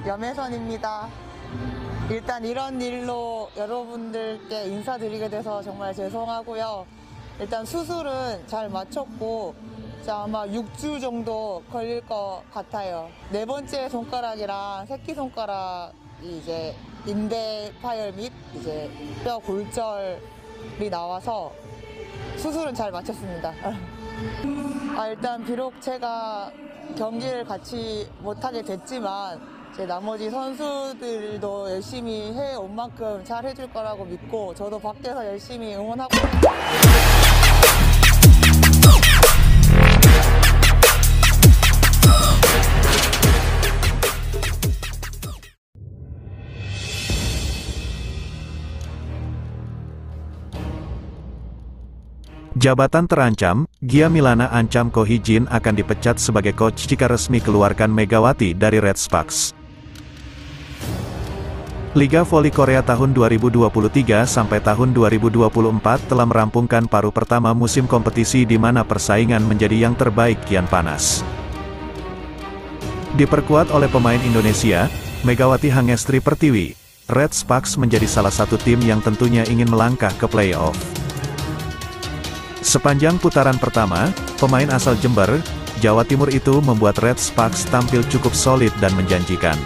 염혜선입니다. 일단 이런 일로 여러분들께 인사드리게 돼서 정말 죄송하고요. 일단 수술은 잘 마쳤고 아마 6주 정도 걸릴 것 같아요. 네 번째 손가락이랑 새끼손가락이 이제 인대 파열 및 이제 뼈 골절이 나와서 수술은 잘 마쳤습니다. 일단 비록 제가 경기를 같이 못하게 됐지만 제 나머지 선수들도 열심히 해온 만큼 잘 해줄 거라고 믿고 저도 밖에서 열심히 응원하고 Jabatan terancam, Gia Milana ancam Ko Hee-jin akan dipecat sebagai coach jika resmi keluarkan Megawati dari Red Sparks. Liga Voli Korea tahun 2023 sampai tahun 2024 telah merampungkan paruh pertama musim kompetisi di mana persaingan menjadi yang terbaik kian panas. Diperkuat oleh pemain Indonesia, Megawati Hangestri Pertiwi, Red Sparks menjadi salah satu tim yang tentunya ingin melangkah ke playoff. Sepanjang putaran pertama, pemain asal Jember, Jawa Timur itu membuat Red Sparks tampil cukup solid dan menjanjikan.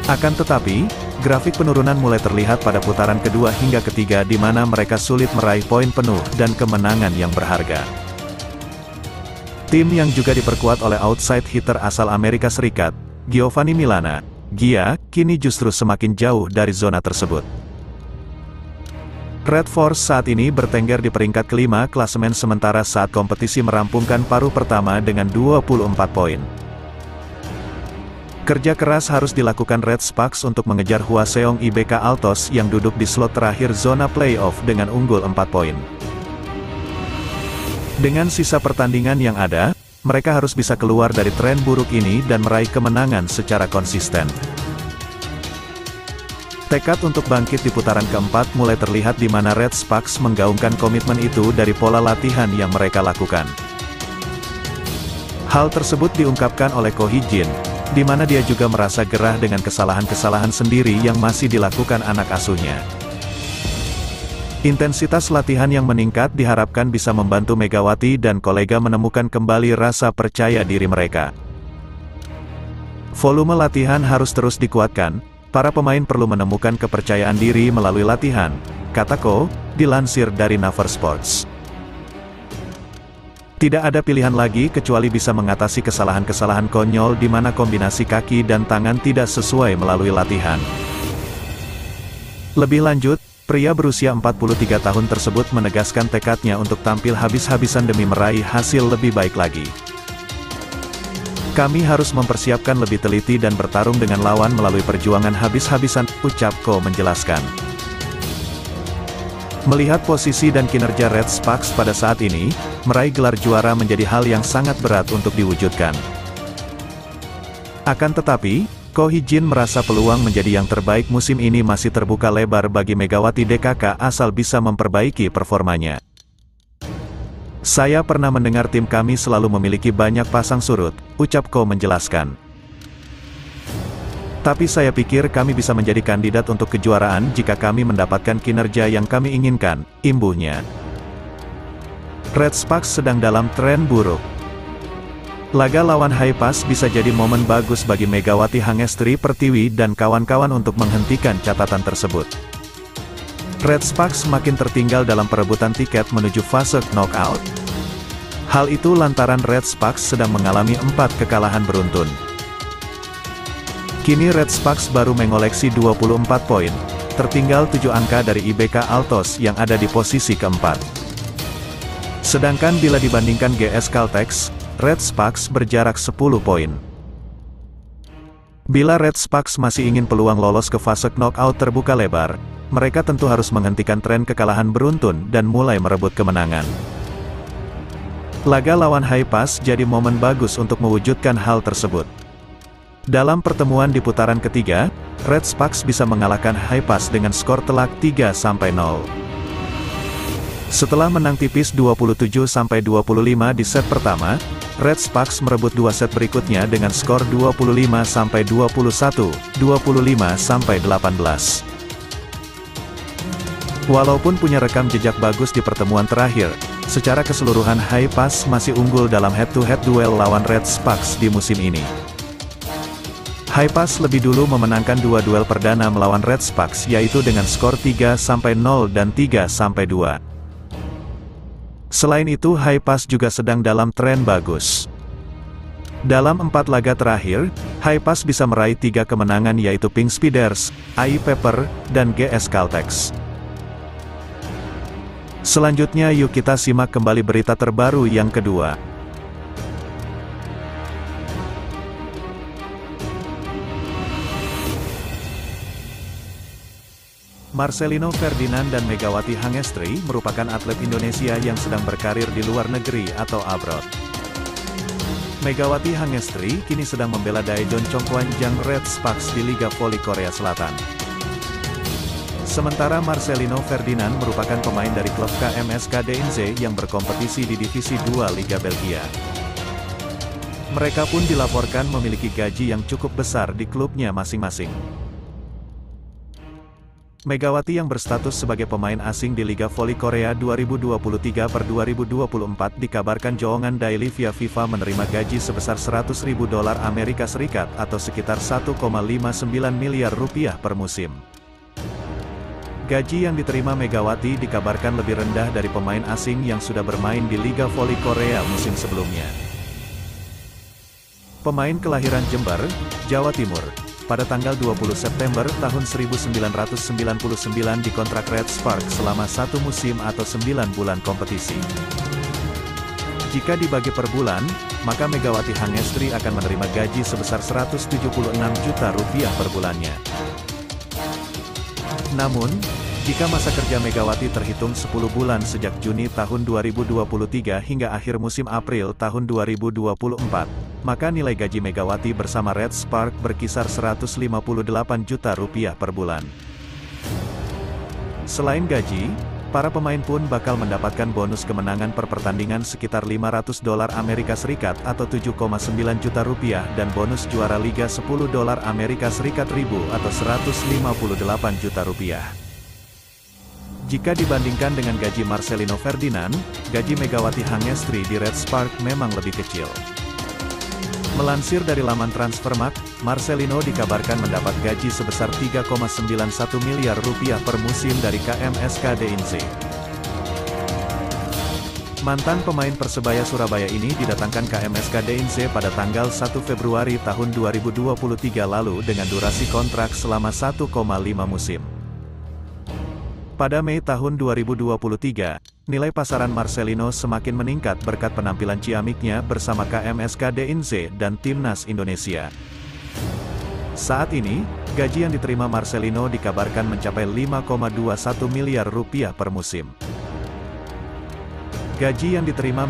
Akan tetapi, grafik penurunan mulai terlihat pada putaran kedua hingga ketiga di mana mereka sulit meraih poin penuh dan kemenangan yang berharga. Tim yang juga diperkuat oleh outside hitter asal Amerika Serikat, Giovanni Milana, Gia, kini justru semakin jauh dari zona tersebut. Red Force saat ini bertengger di peringkat kelima klasemen sementara saat kompetisi merampungkan paruh pertama dengan 24 poin. Kerja keras harus dilakukan Red Sparks untuk mengejar Hwaseong IBK Altos yang duduk di slot terakhir zona playoff dengan unggul 4 poin. Dengan sisa pertandingan yang ada, mereka harus bisa keluar dari tren buruk ini dan meraih kemenangan secara konsisten. Tekad untuk bangkit di putaran keempat mulai terlihat di mana Red Sparks menggaungkan komitmen itu dari pola latihan yang mereka lakukan. Hal tersebut diungkapkan oleh Ko Hee-jin, di mana dia juga merasa gerah dengan kesalahan-kesalahan sendiri yang masih dilakukan anak asuhnya. Intensitas latihan yang meningkat diharapkan bisa membantu Megawati dan kolega menemukan kembali rasa percaya diri mereka. Volume latihan harus terus dikuatkan. Para pemain perlu menemukan kepercayaan diri melalui latihan, kata Ko, dilansir dari Naver Sports. Tidak ada pilihan lagi kecuali bisa mengatasi kesalahan-kesalahan konyol di mana kombinasi kaki dan tangan tidak sesuai melalui latihan. Lebih lanjut, pria berusia 43 tahun tersebut menegaskan tekadnya untuk tampil habis-habisan demi meraih hasil lebih baik lagi. Kami harus mempersiapkan lebih teliti dan bertarung dengan lawan melalui perjuangan habis-habisan, ucap Ko menjelaskan. Melihat posisi dan kinerja Red Sparks pada saat ini, meraih gelar juara menjadi hal yang sangat berat untuk diwujudkan. Akan tetapi, Ko Hee-jin merasa peluang menjadi yang terbaik musim ini masih terbuka lebar bagi Megawati DKK asal bisa memperbaiki performanya. Saya pernah mendengar tim kami selalu memiliki banyak pasang surut, ucap Ko menjelaskan. Tapi saya pikir kami bisa menjadi kandidat untuk kejuaraan jika kami mendapatkan kinerja yang kami inginkan, imbuhnya. Red Sparks sedang dalam tren buruk. Laga lawan Haepas bisa jadi momen bagus bagi Megawati Hangestri Pertiwi dan kawan-kawan untuk menghentikan catatan tersebut. Red Sparks makin tertinggal dalam perebutan tiket menuju fase knockout. Hal itu lantaran Red Sparks sedang mengalami 4 kekalahan beruntun. Kini Red Sparks baru mengoleksi 24 poin, tertinggal 7 angka dari IBK Altos yang ada di posisi keempat. Sedangkan bila dibandingkan GS Caltex, Red Sparks berjarak 10 poin. Bila Red Sparks masih ingin peluang lolos ke fase knockout terbuka lebar, mereka tentu harus menghentikan tren kekalahan beruntun dan mulai merebut kemenangan. Laga lawan Haepas jadi momen bagus untuk mewujudkan hal tersebut. Dalam pertemuan di putaran ketiga, Red Sparks bisa mengalahkan Haepas dengan skor telak 3-0. Setelah menang tipis 27-25 di set pertama, Red Sparks merebut dua set berikutnya dengan skor 25-21, 25-18. Walaupun punya rekam jejak bagus di pertemuan terakhir, secara keseluruhan Hi-Pass masih unggul dalam head-to-head duel lawan Red Sparks di musim ini. Hi-Pass lebih dulu memenangkan dua duel perdana melawan Red Sparks yaitu dengan skor 3-0 dan 3-2. Selain itu Hi-Pass juga sedang dalam tren bagus. Dalam 4 laga terakhir, Hi-Pass bisa meraih 3 kemenangan yaitu Pink Speeders, AI Pepper, dan GS Caltex. Selanjutnya yuk kita simak kembali berita terbaru yang kedua. Marcelino Ferdinand dan Megawati Hangestri merupakan atlet Indonesia yang sedang berkarir di luar negeri atau abroad. Megawati Hangestri kini sedang membela Daejeon Chongkwanjang Red Sparks di Liga Voli Korea Selatan. Sementara Marcelino Ferdinand merupakan pemain dari klub KMSK DNZ yang berkompetisi di Divisi 2 Liga Belgia. Mereka pun dilaporkan memiliki gaji yang cukup besar di klubnya masing-masing. Megawati yang berstatus sebagai pemain asing di Liga Voli Korea 2023/2024 dikabarkan Jeongan Daily via FIFA menerima gaji sebesar $100.000 Amerika Serikat atau sekitar 1,59 miliar rupiah per musim. Gaji yang diterima Megawati dikabarkan lebih rendah dari pemain asing yang sudah bermain di Liga Voli Korea musim sebelumnya. Pemain kelahiran Jember, Jawa Timur, pada tanggal 20 September tahun 1999 dikontrak Red Sparks selama 1 musim atau 9 bulan kompetisi. Jika dibagi per bulan, maka Megawati Hangestri akan menerima gaji sebesar 176 juta rupiah per bulannya. Namun, jika masa kerja Megawati terhitung 10 bulan sejak Juni tahun 2023 hingga akhir musim April tahun 2024, maka nilai gaji Megawati bersama Red Sparks berkisar 158 juta rupiah per bulan. Selain gaji, para pemain pun bakal mendapatkan bonus kemenangan per pertandingan sekitar $500 Amerika Serikat atau 7,9 juta rupiah dan bonus juara Liga $10 Amerika Serikat ribu atau 158 juta rupiah. Jika dibandingkan dengan gaji Marcelino Ferdinand, gaji Megawati Hangestri di Red Sparks memang lebih kecil. Melansir dari laman Transfermarkt, Marcelino dikabarkan mendapat gaji sebesar 3,91 miliar rupiah per musim dari KMSK DNZ. Mantan pemain Persebaya Surabaya ini didatangkan KMSK DNZ pada tanggal 1 Februari tahun 2023 lalu dengan durasi kontrak selama 1,5 musim. Pada Mei tahun 2023, nilai pasaran Marcelino semakin meningkat berkat penampilan ciamiknya bersama KMSK DNZ dan Timnas Indonesia. Saat ini, gaji yang diterima Marcelino dikabarkan mencapai 5,21 miliar rupiah per musim. Gaji yang diterima